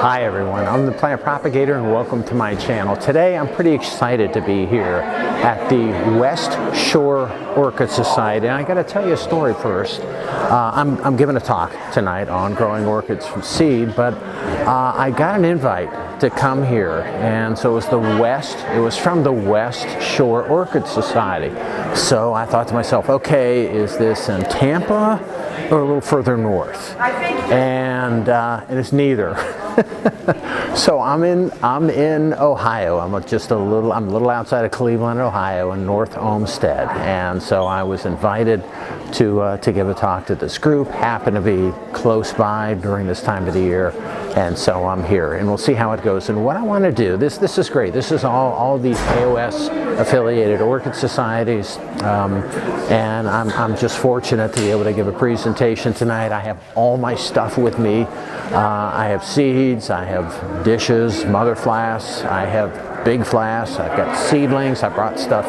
Hi everyone, I'm the plant propagator and welcome to my channel. Today I'm pretty excited to be here at the West Shore Orchid Society. And I got to tell you a story first. I'm giving a talk tonight on growing orchids from seed, but I got an invite to come here, and so it was from the West Shore Orchid Society. So I thought to myself, okay, is this in Tampa or a little further north? And it's neither. So I'm in Ohio. I'm a little outside of Cleveland, Ohio, in North Olmsted, and so I was invited to give a talk to this group. Happened to be close by during this time of the year, and so I'm here, and we'll see how it goes. And what I want to do, this is great. This is all these AOS affiliated orchid societies, and I'm just fortunate to be able to give a presentation tonight. I have all my stuff with me. I have seeds, I have dishes, mother flasks, I have big flasks, I've got seedlings, I brought stuff,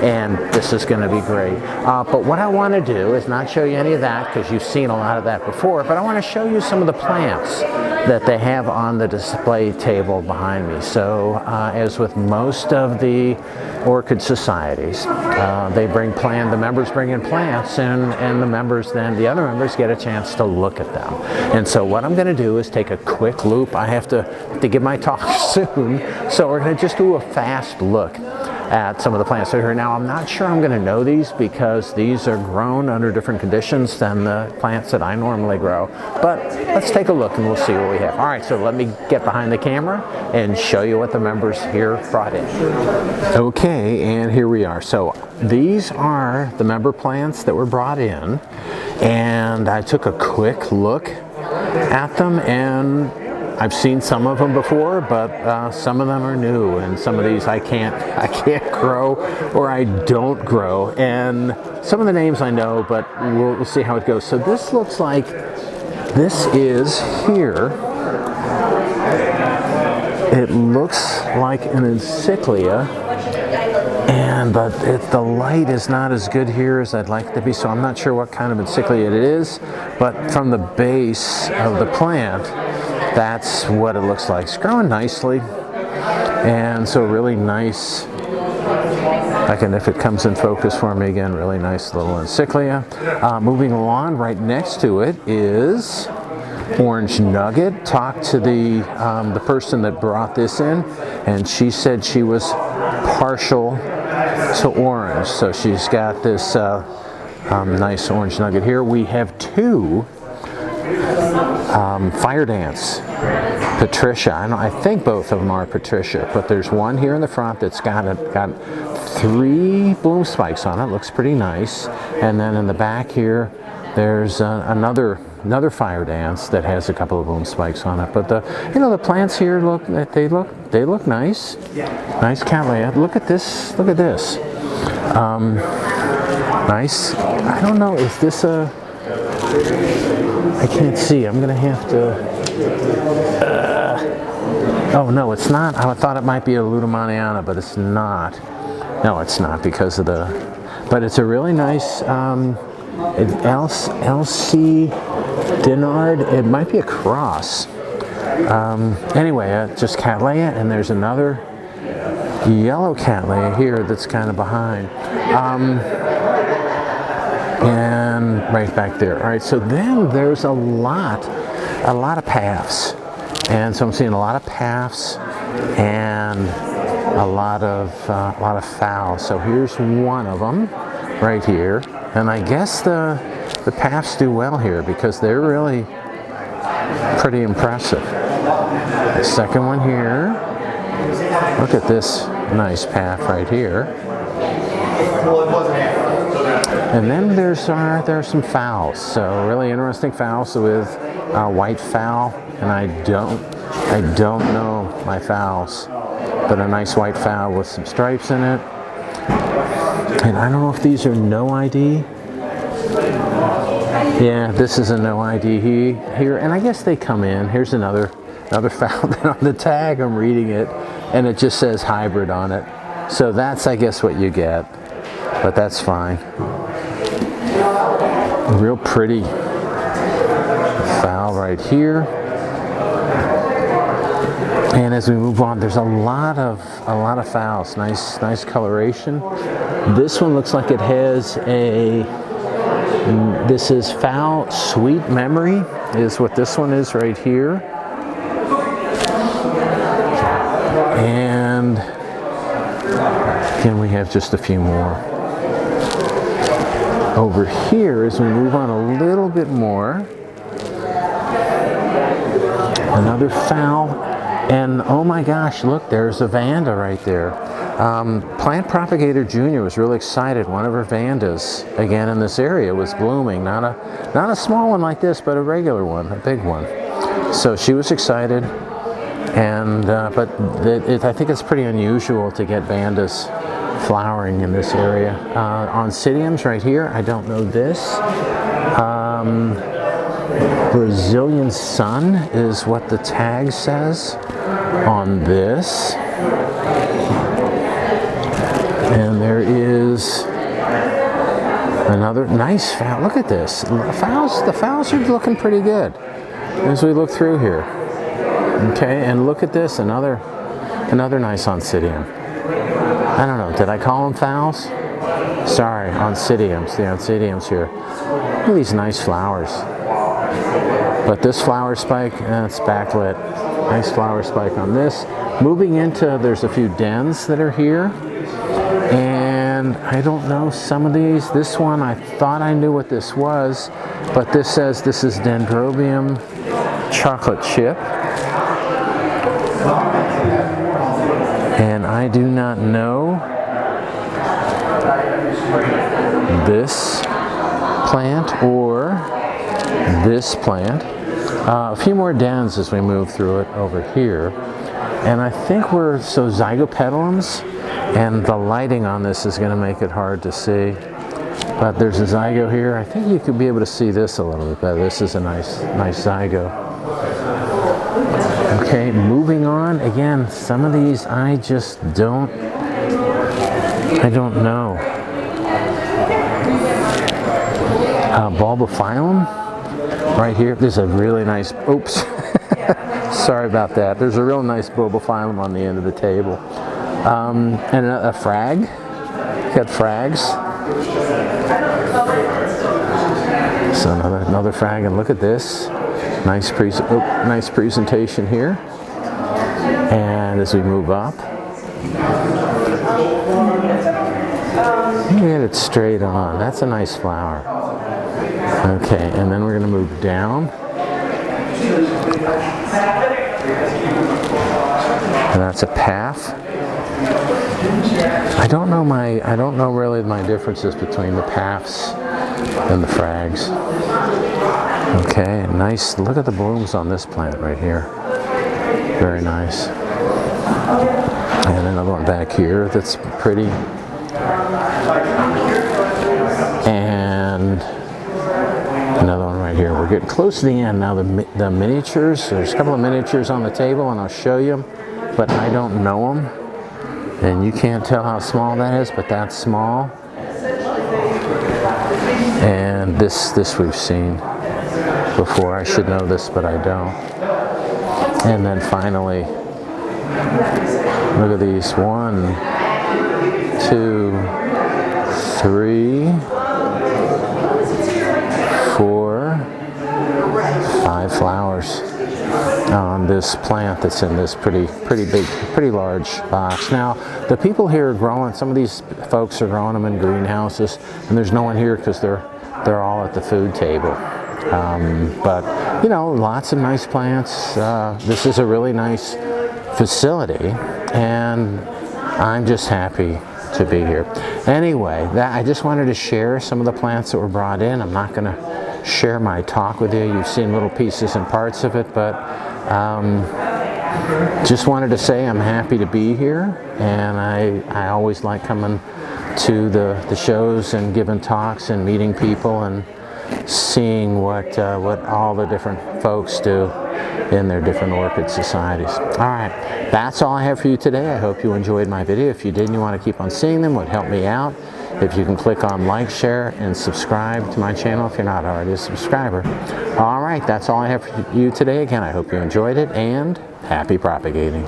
and this is going to be great. But what I want to do is not show you any of that, because you've seen a lot of that before, but I want to show you some of the plants that they have on the display table behind me. So as with most of the orchid societies, the members bring in plants, and the other members get a chance to look at them. And so what I'm going to do is take a quick loop. I have to give my talk soon, so we're going to just do a fast look at some of the plants that are here. Now, I'm not sure I'm going to know these, because these are grown under different conditions than the plants that I normally grow. But let's take a look and we'll see what we have. All right, so let me get behind the camera and show you what the members here brought in. Okay, and here we are. So these are the member plants that were brought in, and I took a quick look at them, and I've seen some of them before, but some of them are new, and some of these I can't grow, or I don't grow. And some of the names I know, but we'll see how it goes. So this looks like, this is here. It looks like an encyclia, but the light is not as good here as I'd like it to be, so I'm not sure what kind of encyclia it is, but from the base of the plant, that's what it looks like. It's growing nicely, and so really nice. If it comes in focus for me again, really nice little encyclia. Moving along, right next to it is Orange Nugget. Talked to the person that brought this in, and she said she was partial to orange, so she's got this nice Orange Nugget here. We have two Fire Dance Patricia. I think both of them are Patricia, but there's one here in the front that's got 3 bloom spikes on it. Looks pretty nice. And then in the back here, there's another Fire Dance that has a couple of bloom spikes on it. But the plants here look nice. Nice cattleya. Look at this. Look at this. Nice. I don't know. Is this a? I can't see. I'm going to have to... oh, no, it's not. I thought it might be a Ludomaniana, but it's not. No, it's not, because of the... But it's a really nice LC Dinard. It might be a cross. Anyway, just Cattleya, and there's another yellow Cattleya here that's kind of behind. And right back there. All right, so then there's a lot of paths, and so I'm seeing a lot of paths and a lot of phals. So here's one of them right here, and I guess the paths do well here, because they're really pretty impressive. The second one here. Look at this nice path right here. And then there are some phals, so really interesting phals with white phal, and I don't know my phals, but a nice white phal with some stripes in it. And I don't know if these are no ID. Yeah, this is a no ID here, and I guess they come in. Here's another phal that on the tag, I'm reading it, and it just says hybrid on it. So that's, I guess, what you get, but that's fine. Real pretty phal right here. as we move on, there's a lot of phals. Nice coloration. This one looks like it has a. This is phal Sweet Memory, is what this one is right here. And again, we have just a few more. Over here, as we move on a little bit more, another phal, and oh my gosh, look, there's a Vanda right there. Plant Propagator Jr. was really excited. One of her Vandas, again in this area, was blooming. Not a small one like this, but a regular one, a big one. So she was excited, and but I think it's pretty unusual to get Vandas flowering in this area. Oncidiums right here. I don't know this. Brazilian Sun is what the tag says on this. And there is another nice phal. Look at this. The phals are looking pretty good as we look through here. Okay, and look at this. Another nice Oncidium. I don't know. Did I call them phals? Sorry, Oncidiums. The Oncidiums here. Look at these nice flowers. But this flower spike, it's backlit. Nice flower spike on this. Moving into, there's a few dens that are here. And I don't know some of these. This one, I thought I knew what this was, but this says this is Dendrobium chocolate chip. And I do not know this plant or this plant. A few more dens as we move through it over here. And I think Zygopetalums, and the lighting on this is going to make it hard to see. But there's a zygo here. I think you could be able to see this a little bit better. This is a nice zygo. Okay, moving on. Again, some of these I just don't know. Bulbophyllum right here. There's a really nice, oops, sorry about that. There's a real nice bulbophyllum on the end of the table. And a frag. Got frags. So another frag, and look at this. Nice presentation here. And as we move up, get it straight on. That's a nice flower. Okay, and then we're going to move down. And that's a path. I don't know really my differences between the paths and the frags. Okay, nice. Look at the blooms on this plant right here. Very nice. And another one back here that's pretty. And another one right here. We're getting close to the end now. The miniatures. There's a couple of miniatures on the table, and I'll show you them, but I don't know them. And you can't tell how small that is, but that's small. And this we've seen before. I should know this, but I don't. And then finally, look at these. 1, 2, 3, 4, 5 flowers on this plant that's in this pretty big, pretty large box. Now, the people here are growing, some of these folks are growing them in greenhouses, and there's no one here because they're all at the food table. But, you know, lots of nice plants. This is a really nice facility, and I'm just happy to be here. Anyway, I just wanted to share some of the plants that were brought in. I'm not going to share my talk with you. You've seen little pieces and parts of it, but just wanted to say I'm happy to be here, and I always like coming to the shows and giving talks and meeting people and seeing what all the different folks do in their different orchid societies. All right, that's all I have for you today. I hope you enjoyed my video. If you did and you want to keep on seeing them, it would help me out if you can click on like, share, and subscribe to my channel if you're not already a subscriber. All right, that's all I have for you today. Again, I hope you enjoyed it, and happy propagating.